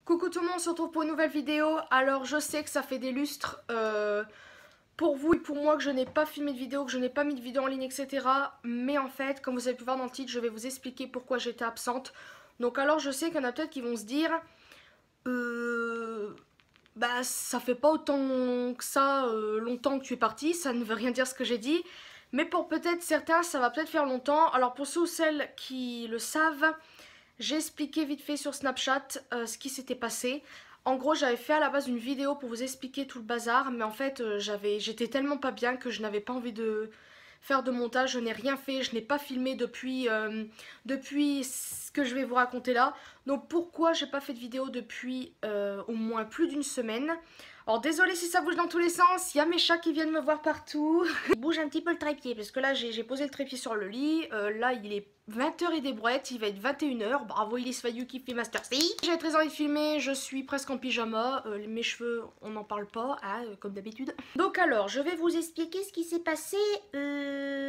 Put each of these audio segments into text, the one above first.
Coucou tout le monde, on se retrouve pour une nouvelle vidéo. Alors je sais que ça fait des lustres pour vous et pour moi que je n'ai pas filmé de vidéo, que je n'ai pas mis de vidéo en ligne, etc. Mais en fait, comme vous avez pu voir dans le titre, je vais vous expliquer pourquoi j'étais absente. Donc alors je sais qu'il y en a peut-être qui vont se dire bah ça fait pas autant que ça longtemps que tu es parti, ça ne veut rien dire ce que j'ai dit. Mais pour peut-être certains, ça va peut-être faire longtemps. Alors pour ceux ou celles qui le savent, j'ai expliqué vite fait sur Snapchat ce qui s'était passé. En gros, j'avais fait à la base une vidéo pour vous expliquer tout le bazar, mais en fait, j'étais tellement pas bien que je n'avais pas envie de faire de montage. Je n'ai rien fait, je n'ai pas filmé depuis ce que je vais vous raconter là. Donc pourquoi j'ai pas fait de vidéo depuis au moins plus d'une semaine? Alors désolé si ça bouge dans tous les sens, il y a mes chats qui viennent me voir partout. Il bouge un petit peu le trépied parce que là j'ai posé le trépied sur le lit. Là il est 20h et des brouettes, il va être 21h. Bravo Elise Fayoux qui fait Master C. J'ai très envie de filmer, je suis presque en pyjama. Mes cheveux, on n'en parle pas, hein, comme d'habitude. Donc alors, je vais vous expliquer ce qui s'est passé.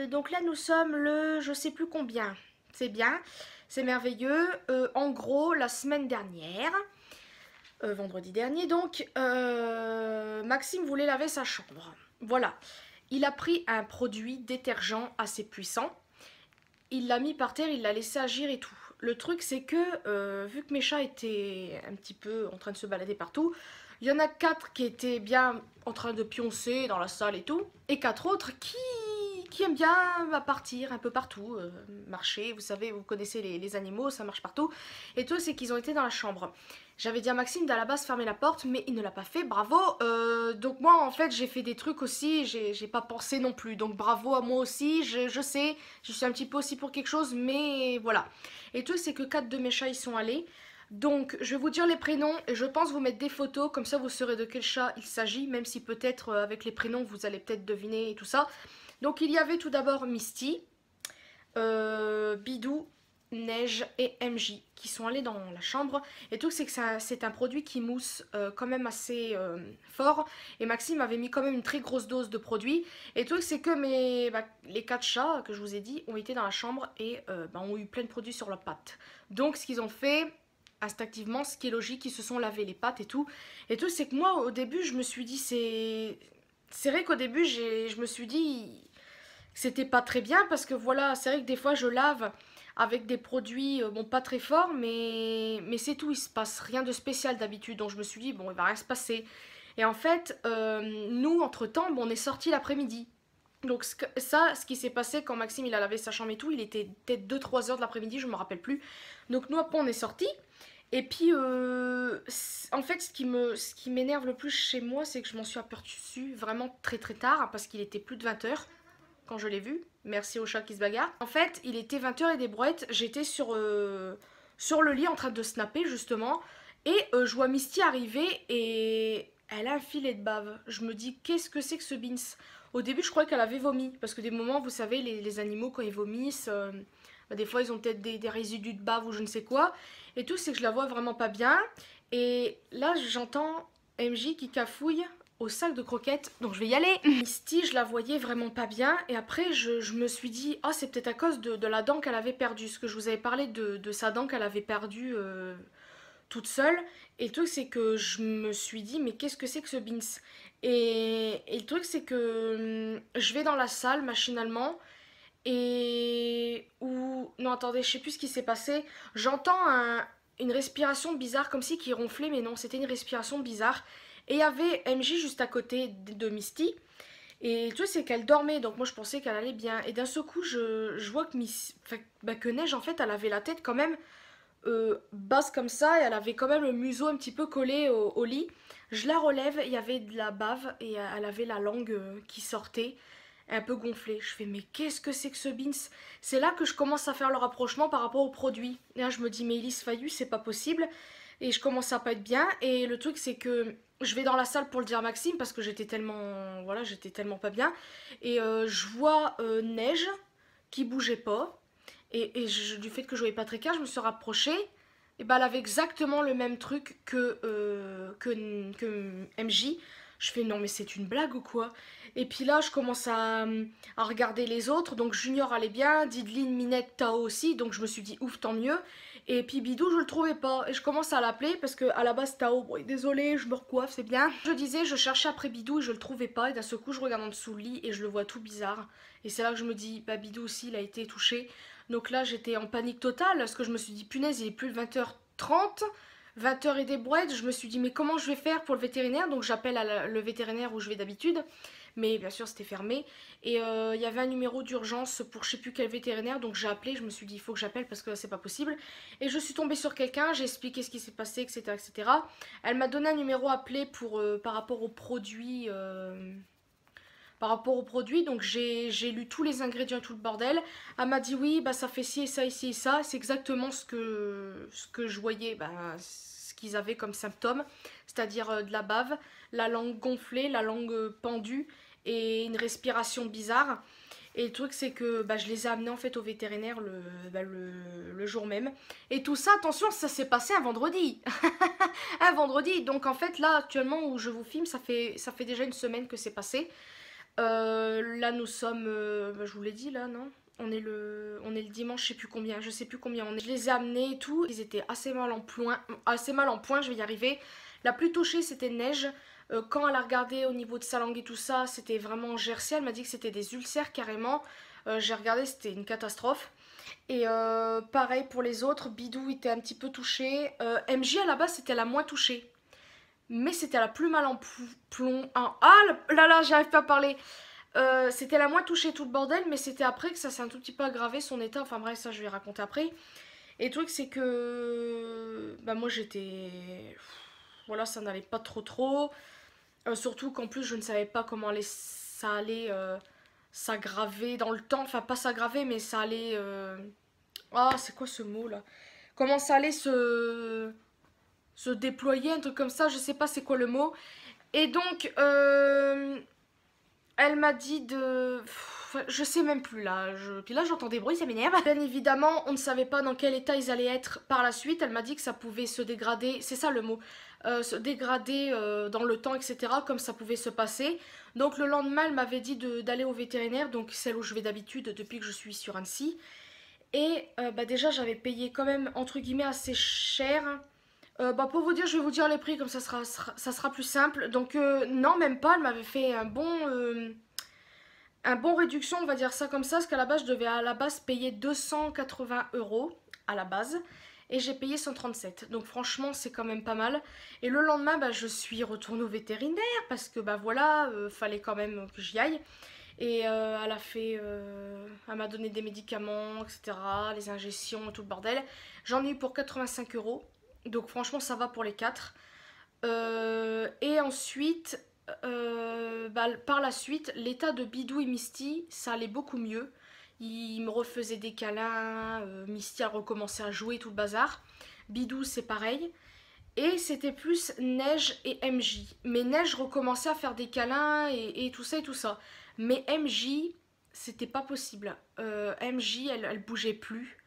Donc là nous sommes le je sais plus combien. C'est bien, c'est merveilleux. En gros, la semaine dernière... vendredi dernier donc, Maxime voulait laver sa chambre. Voilà, il a pris un produit détergent assez puissant, il l'a mis par terre, il l'a laissé agir et tout. Le truc c'est que, vu que mes chats étaient un petit peu en train de se balader partout, il y en a 4 qui étaient bien en train de pioncer dans la salle et tout, et 4 autres qui aiment bien partir un peu partout, marcher, vous savez, vous connaissez les animaux, ça marche partout. Et tout, c'est qu'ils ont été dans la chambre. J'avais dit à Maxime d'à la base fermer la porte, mais il ne l'a pas fait, bravo. Donc moi, en fait, j'ai fait des trucs aussi, j'ai pas pensé non plus. Donc bravo à moi aussi, je sais, je suis un petit peu aussi pour quelque chose, mais voilà. Et tout, c'est que 4 de mes chats, ils sont allés. Donc, je vais vous dire les prénoms et je pense vous mettre des photos, comme ça vous saurez de quel chat il s'agit, même si peut-être avec les prénoms vous allez peut-être deviner et tout ça. Donc il y avait tout d'abord Misty, Bidou, Neige et MJ qui sont allés dans la chambre. Et tout, c'est que c'est un produit qui mousse quand même assez fort. Et Maxime avait mis quand même une très grosse dose de produit. Et tout, c'est que les 4 chats que je vous ai dit ont été dans la chambre et ont eu plein de produits sur leurs pattes. Donc ce qu'ils ont fait instinctivement, ce qui est logique, ils se sont lavés les pattes et tout. Et tout, c'est que moi au début je me suis dit c'est vrai qu'au début je me suis dit c'était pas très bien parce que voilà, c'est vrai que des fois je lave avec des produits, bon pas très forts, mais c'est tout, il se passe rien de spécial d'habitude, donc je me suis dit bon il va rien se passer. Et en fait, nous entre temps, bon, on est sortis l'après-midi. Donc ce qui s'est passé quand Maxime il a lavé sa chambre et tout, il était peut-être 2-3 heures de l'après-midi, je me rappelle plus. Donc nous après on est sortis. Et puis, en fait, ce qui m'énerve le plus chez moi, c'est que je m'en suis aperçue vraiment très très tard, parce qu'il était plus de 20h quand je l'ai vu. Merci au chat qui se bagarre. En fait, il était 20h et des brouettes. J'étais sur le lit en train de snapper justement. Et je vois Misty arriver et elle a un filet de bave. Je me dis, qu'est-ce que c'est que ce beans? Au début, je croyais qu'elle avait vomi. Parce que des moments, vous savez, les animaux, quand ils vomissent, des fois, ils ont peut-être des résidus de bave ou je ne sais quoi. Et tout, c'est que je la vois vraiment pas bien. Et là, j'entends MJ qui cafouille au sac de croquettes, donc je vais y aller. Misty, je la voyais vraiment pas bien, et après je me suis dit, oh c'est peut-être à cause de la dent qu'elle avait perdue, ce que je vous avais parlé de sa dent qu'elle avait perdue toute seule, et le truc c'est que je me suis dit, mais qu'est-ce que c'est que ce beans? Et le truc c'est que je vais dans la salle machinalement, et ou non attendez, je sais plus ce qui s'est passé, j'entends une respiration bizarre comme si qui ronflait, mais non, c'était une respiration bizarre. Et il y avait MJ juste à côté de Misty. Et tu vois, c'est qu'elle dormait, donc moi je pensais qu'elle allait bien. Et d'un seul coup, je vois que, que Neige, en fait, elle avait la tête quand même basse comme ça, et elle avait quand même le museau un petit peu collé au lit. Je la relève, il y avait de la bave, et elle avait la langue qui sortait, un peu gonflée. Je fais, mais qu'est-ce que c'est que ce beans? C'est là que je commence à faire le rapprochement par rapport au produit. Et là, je me dis, mais Elise Fayoux, c'est pas possible. Et je commence à pas être bien. Et le truc, c'est que je vais dans la salle pour le dire à Maxime parce que j'étais tellement, voilà, j'étais tellement pas bien. Et je vois Neige qui bougeait pas. Du fait que je voyais pas très clair, je me suis rapprochée. Et bah, elle avait exactement le même truc que MJ. Je fais non mais c'est une blague ou quoi? Et puis là je commence à regarder les autres. Donc Junior allait bien, Didline, Minette, Tao aussi. Donc je me suis dit ouf tant mieux. Et puis Bidou, je le trouvais pas. Et je commence à l'appeler parce que à la base c'était Tao. Bon, désolé, je me recoiffe, c'est bien. Je disais, je cherchais après Bidou et je le trouvais pas. Et d'un seul coup, je regarde en dessous le lit et je le vois tout bizarre. Et c'est là que je me dis, bah Bidou aussi, il a été touché. Donc là, j'étais en panique totale parce que je me suis dit, punaise, il est plus de 20h30. 20h et des brouettes. Je me suis dit, mais comment je vais faire pour le vétérinaire? Donc j'appelle le vétérinaire où je vais d'habitude. Mais bien sûr, c'était fermé. Et il y avait un numéro d'urgence pour je sais plus quel vétérinaire. Donc j'ai appelé. Je me suis dit, il faut que j'appelle parce que là, c'est pas possible. Et je suis tombée sur quelqu'un. J'ai expliqué ce qui s'est passé, etc., etc. Elle m'a donné un numéro à appeler pour, par rapport aux produits. Par rapport aux produits, donc j'ai lu tous les ingrédients et tout le bordel. Elle m'a dit oui, bah ça fait ci et ça, ici et ça. C'est exactement ce que je voyais, bah, ce qu'ils avaient comme symptômes. C'est-à-dire de la bave, la langue gonflée, la langue pendue et une respiration bizarre. Et le truc c'est que bah, je les ai amenés en fait au vétérinaire le jour même. Et tout ça, attention, ça s'est passé un vendredi. Un vendredi. Donc en fait là actuellement où je vous filme, ça fait déjà une semaine que c'est passé. Là nous sommes, bah, je vous l'ai dit là, non? On est le dimanche, je sais plus combien on est. Je les ai amenés et tout, ils étaient assez mal en point, je vais y arriver. La plus touchée c'était Neige. Quand elle a regardé au niveau de sa langue et tout ça, c'était vraiment gercé. Elle m'a dit que c'était des ulcères carrément. J'ai regardé, c'était une catastrophe. Et pareil pour les autres, Bidou était un petit peu touché. MJ à la base c'était la moins touchée. Mais c'était la plus mal en plomb. Ah là là, j'arrive pas à parler. C'était la moins touchée tout le bordel, mais c'était après que ça s'est un tout petit peu aggravé son état. Enfin bref, ça je vais raconter après. Et le truc c'est que bah moi j'étais, voilà, ça n'allait pas trop trop. Surtout qu'en plus je ne savais pas comment ça allait s'aggraver dans le temps. Enfin pas s'aggraver, mais ça allait. Ah c'est quoi ce mot là? Comment ça allait se déployer, un truc comme ça. Je sais pas c'est quoi le mot. Et donc elle m'a dit de... Je sais même plus là. Puis là j'entends des bruits, ça m'énerve. Bien évidemment, on ne savait pas dans quel état ils allaient être par la suite. Elle m'a dit que ça pouvait se dégrader, c'est ça le mot, se dégrader dans le temps, etc. Comme ça pouvait se passer. Donc le lendemain, elle m'avait dit d'aller au vétérinaire, donc celle où je vais d'habitude depuis que je suis sur Annecy. Et bah déjà j'avais payé quand même entre guillemets assez cher. Bah pour vous dire, je vais vous dire les prix comme ça sera plus simple. Donc non, même pas, elle m'avait fait un bon réduction, on va dire ça comme ça, parce qu'à la base, je devais à la base payer 280 € à la base. Et j'ai payé 137. Donc franchement, c'est quand même pas mal. Et le lendemain, bah, je suis retournée au vétérinaire parce que bah voilà, fallait quand même que j'y aille. Et elle m'a donné des médicaments, etc., les injections, tout le bordel. J'en ai eu pour 85 €. Donc franchement, ça va pour les 4. Et ensuite, bah, par la suite, l'état de Bidou et Misty, ça allait beaucoup mieux. Ils me refaisaient des câlins, Misty a recommencé à jouer, tout le bazar. Bidou, c'est pareil. Et c'était plus Neige et MJ. Mais Neige recommençait à faire des câlins et tout ça et tout ça. Mais MJ, c'était pas possible. MJ, elle bougeait plus.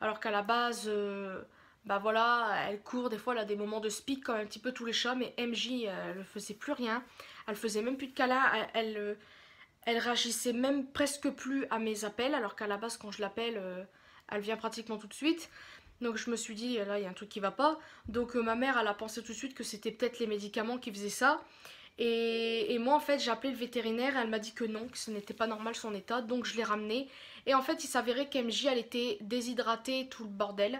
Alors qu'à la base, bah voilà, elle court, des fois elle a des moments de speed comme un petit peu tous les chats, mais MJ, elle ne faisait plus rien. Elle faisait même plus de câlins, elle réagissait même presque plus à mes appels, alors qu'à la base quand je l'appelle, elle vient pratiquement tout de suite. Donc je me suis dit, là il y a un truc qui va pas. Donc ma mère, elle a pensé tout de suite que c'était peut-être les médicaments qui faisaient ça. Et moi en fait j'ai appelé le vétérinaire, elle m'a dit que non, que ce n'était pas normal son état, donc je l'ai ramenée. Et en fait il s'avérait qu'MJ elle était déshydratée, tout le bordel.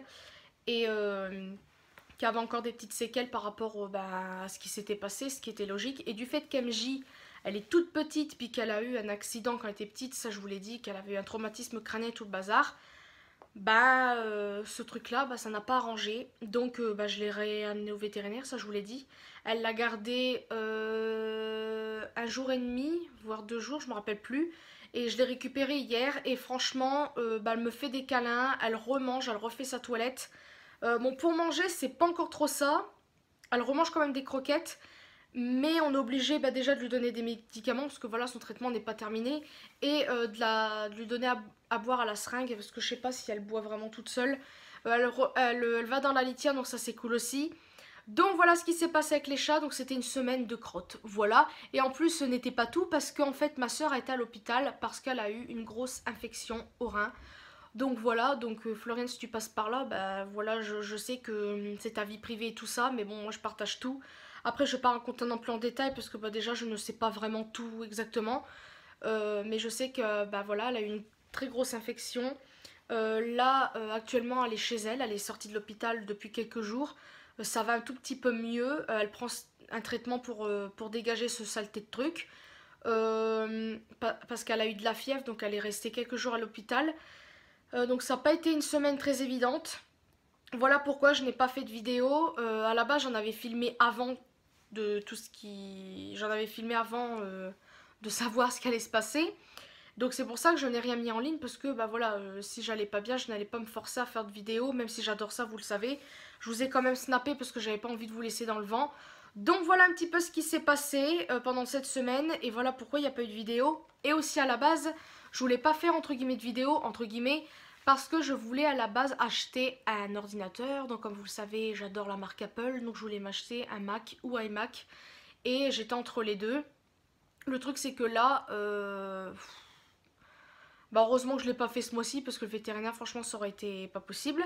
Et qu'il y avait encore des petites séquelles par rapport à ce qui s'était passé, ce qui était logique. Et du fait qu'MJ, elle est toute petite, puis qu'elle a eu un accident quand elle était petite, ça je vous l'ai dit, qu'elle avait eu un traumatisme crânien, tout le bazar, bah ce truc-là, bah, ça n'a pas arrangé. Donc bah, je l'ai réamenée au vétérinaire, ça je vous l'ai dit. Elle l'a gardé un jour et demi, voire 2 jours, je me rappelle plus. Et je l'ai récupérée hier et franchement, bah, elle me fait des câlins, elle remange, elle refait sa toilette. Bon, pour manger, c'est pas encore trop ça. Elle remange quand même des croquettes. Mais on est obligé bah, déjà de lui donner des médicaments parce que voilà, son traitement n'est pas terminé. Et de lui donner à boire à la seringue parce que je sais pas si elle boit vraiment toute seule. Elle va dans la litière, donc ça c'est cool aussi. Donc voilà ce qui s'est passé avec les chats. Donc c'était une semaine de crotte. Voilà. Et en plus, ce n'était pas tout parce qu'en fait, ma soeur a été à l'hôpital parce qu'elle a eu une grosse infection au rein. Donc voilà, donc Florian, si tu passes par là, bah voilà, je sais que c'est ta vie privée et tout ça, mais bon, moi je partage tout. Après, je vais pas raconter non plus en détail parce que bah, déjà, je ne sais pas vraiment tout exactement. Mais je sais que bah voilà, elle a eu une très grosse infection. Là, actuellement, elle est chez elle, elle est sortie de l'hôpital depuis quelques jours. Ça va un tout petit peu mieux. Elle prend un traitement pour dégager ce saleté de truc. Parce qu'elle a eu de la fièvre, donc elle est restée quelques jours à l'hôpital. Donc ça n'a pas été une semaine très évidente. Voilà pourquoi je n'ai pas fait de vidéo. À la base, j'en avais filmé avant de tout ce qui. J'en avais filmé avant de savoir ce qui allait se passer. Donc c'est pour ça que je n'ai rien mis en ligne parce que bah voilà, si j'allais pas bien, je n'allais pas me forcer à faire de vidéos, même si j'adore ça, vous le savez. Je vous ai quand même snappé parce que j'avais pas envie de vous laisser dans le vent. Donc voilà un petit peu ce qui s'est passé pendant cette semaine et voilà pourquoi il n'y a pas eu de vidéo. Et aussi à la base, je voulais pas faire entre guillemets de vidéo, entre guillemets, parce que je voulais à la base acheter un ordinateur. Donc comme vous le savez, j'adore la marque Apple, donc je voulais m'acheter un Mac ou iMac. Et j'étais entre les deux. Le truc c'est que là, bah heureusement que je ne l'ai pas fait ce mois-ci parce que le vétérinaire, franchement, ça aurait été pas possible.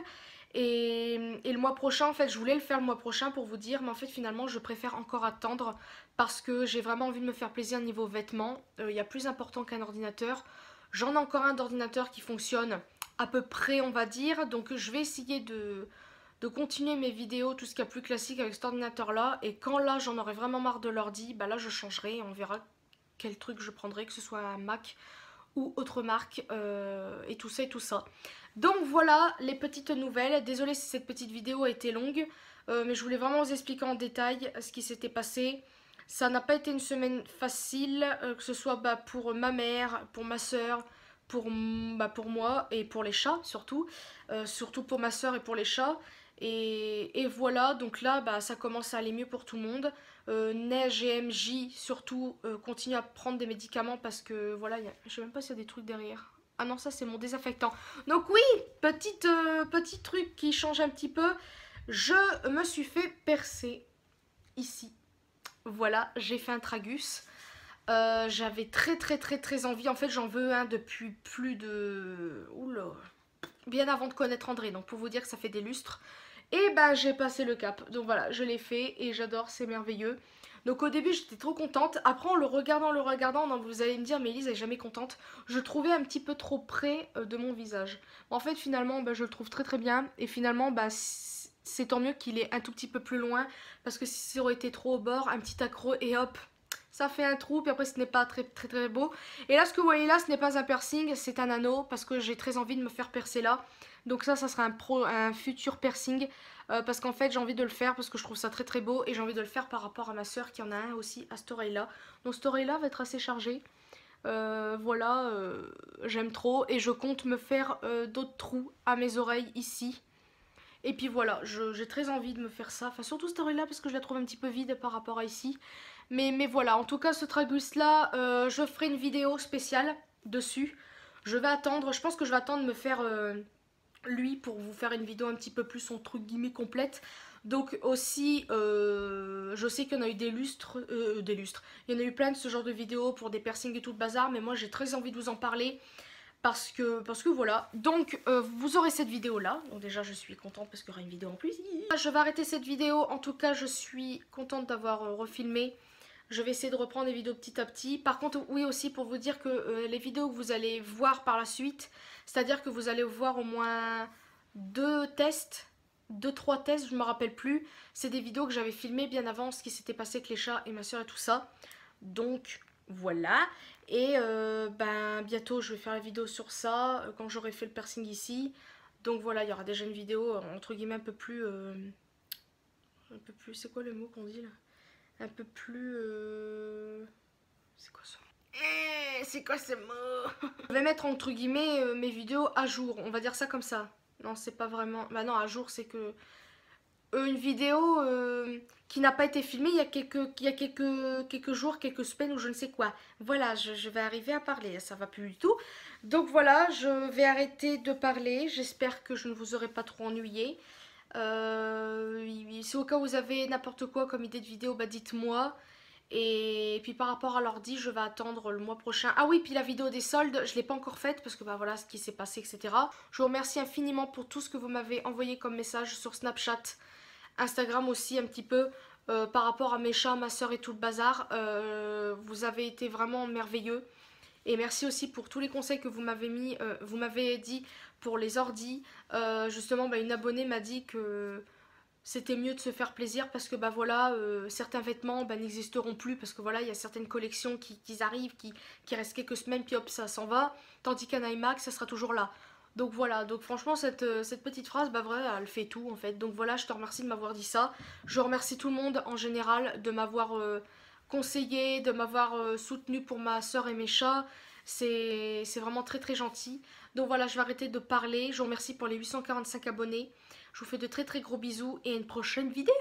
Et le mois prochain, en fait, je voulais le faire le mois prochain pour vous dire, mais en fait, finalement, je préfère encore attendre parce que j'ai vraiment envie de me faire plaisir niveau vêtements. Il y a plus important qu'un ordinateur. J'en ai encore un d'ordinateur qui fonctionne à peu près, on va dire. Donc, je vais essayer de continuer mes vidéos, tout ce qu'il y a plus classique avec cet ordinateur-là. Et quand là, j'en aurai vraiment marre de l'ordi, bah là, je changerai et on verra quel truc je prendrai, que ce soit un Mac ou autre marque et tout ça et tout ça. Donc voilà les petites nouvelles. Désolée si cette petite vidéo a été longue, mais je voulais vraiment vous expliquer en détail ce qui s'était passé. Ça n'a pas été une semaine facile, que ce soit bah, pour ma mère, pour ma soeur, pour moi et pour les chats surtout. Surtout pour ma soeur et pour les chats. Et voilà, donc là, bah, ça commence à aller mieux pour tout le monde. Neige et MJ, surtout, continuent à prendre des médicaments parce que, voilà, je sais même pas s'il y a des trucs derrière. Ah non, ça c'est mon désinfectant. Donc oui, petit truc qui change un petit peu. Je me suis fait percer ici. Voilà, j'ai fait un tragus. J'avais très envie. En fait, j'en veux un depuis plus de... Oula, bien avant de connaître André. Donc pour vous dire que ça fait des lustres. Et bah j'ai passé le cap. Donc voilà, je l'ai fait et j'adore, c'est merveilleux. Donc au début j'étais trop contente. Après en le regardant, donc vous allez me dire mais Elise elle est jamais contente. Je le trouvais un petit peu trop près de mon visage. En fait finalement bah, je le trouve très bien. Et finalement bah c'est tant mieux qu'il est un tout petit peu plus loin. Parce que si ça aurait été trop au bord, un petit accro et hop, ça fait un trou, puis après ce n'est pas très beau. Et là ce que vous voyez là, ce n'est pas un piercing, c'est un anneau, parce que j'ai très envie de me faire percer là. Donc ça sera un futur piercing, parce qu'en fait j'ai envie de le faire, parce que je trouve ça très beau, et j'ai envie de le faire par rapport à ma soeur qui en a un aussi à cette oreille là. Donc cette oreille là va être assez chargée. Voilà, j'aime trop, et je compte me faire d'autres trous à mes oreilles ici. Et puis voilà, j'ai très envie de me faire ça. Enfin, surtout cette oreille là parce que je la trouve un petit peu vide par rapport à ici. Mais voilà, en tout cas, ce tragus là, je ferai une vidéo spéciale dessus. Je vais attendre, je pense que je vais attendre de me faire lui pour vous faire une vidéo un petit peu plus entre guillemets complète. Donc aussi, je sais qu'il y en a eu des lustres, il y en a eu plein de ce genre de vidéos pour des piercings et tout le bazar. Mais moi j'ai très envie de vous en parler. Parce que voilà, donc vous aurez cette vidéo là. Donc déjà je suis contente parce qu'il y aura une vidéo en plus. Je vais arrêter cette vidéo, en tout cas je suis contente d'avoir refilmé. Je vais essayer de reprendre les vidéos petit à petit. Par contre oui aussi pour vous dire que les vidéos que vous allez voir par la suite, c'est-à-dire que vous allez voir au moins 2-3 tests, je ne me rappelle plus. C'est des vidéos que j'avais filmées bien avant ce qui s'était passé avec les chats et ma soeur et tout ça. Donc voilà. Et ben bientôt je vais faire la vidéo sur ça quand j'aurai fait le piercing ici. Donc voilà, il y aura déjà une vidéo entre guillemets un peu plus c'est quoi le mot qu'on dit là? Un peu plus c'est quoi ça? C'est quoi ce mot? Je vais mettre entre guillemets mes vidéos à jour, on va dire ça comme ça. Non, c'est pas vraiment. Bah non, à jour c'est que une vidéo qui n'a pas été filmée il y a quelques jours, quelques semaines ou je ne sais quoi. Voilà, je vais arriver à parler, ça va plus du tout. Donc voilà, je vais arrêter de parler. J'espère que je ne vous aurai pas trop ennuyé. Si au cas où vous avez n'importe quoi comme idée de vidéo, bah dites-moi. Et puis par rapport à l'ordi, je vais attendre le mois prochain. Ah oui, puis la vidéo des soldes, je ne l'ai pas encore faite parce que bah voilà ce qui s'est passé, etc. Je vous remercie infiniment pour tout ce que vous m'avez envoyé comme message sur Snapchat, Instagram aussi un petit peu. Par rapport à mes chats, ma soeur et tout le bazar. Vous avez été vraiment merveilleux. Et merci aussi pour tous les conseils que vous m'avez mis, vous m'avez dit pour les ordis. Justement, bah, une abonnée m'a dit que c'était mieux de se faire plaisir parce que bah voilà, certains vêtements bah, n'existeront plus parce que voilà, il y a certaines collections qui arrivent, qui restent quelques semaines, puis hop, ça s'en va. Tandis qu'un iMac, ça sera toujours là. Donc voilà, donc franchement, cette petite phrase, bah vrai, elle fait tout en fait. Donc voilà, je te remercie de m'avoir dit ça. Je remercie tout le monde en général de m'avoir conseillé, de m'avoir soutenu pour ma soeur et mes chats. C'est vraiment très très gentil. Donc voilà, je vais arrêter de parler. Je vous remercie pour les 845 abonnés. Je vous fais de très très gros bisous et à une prochaine vidéo.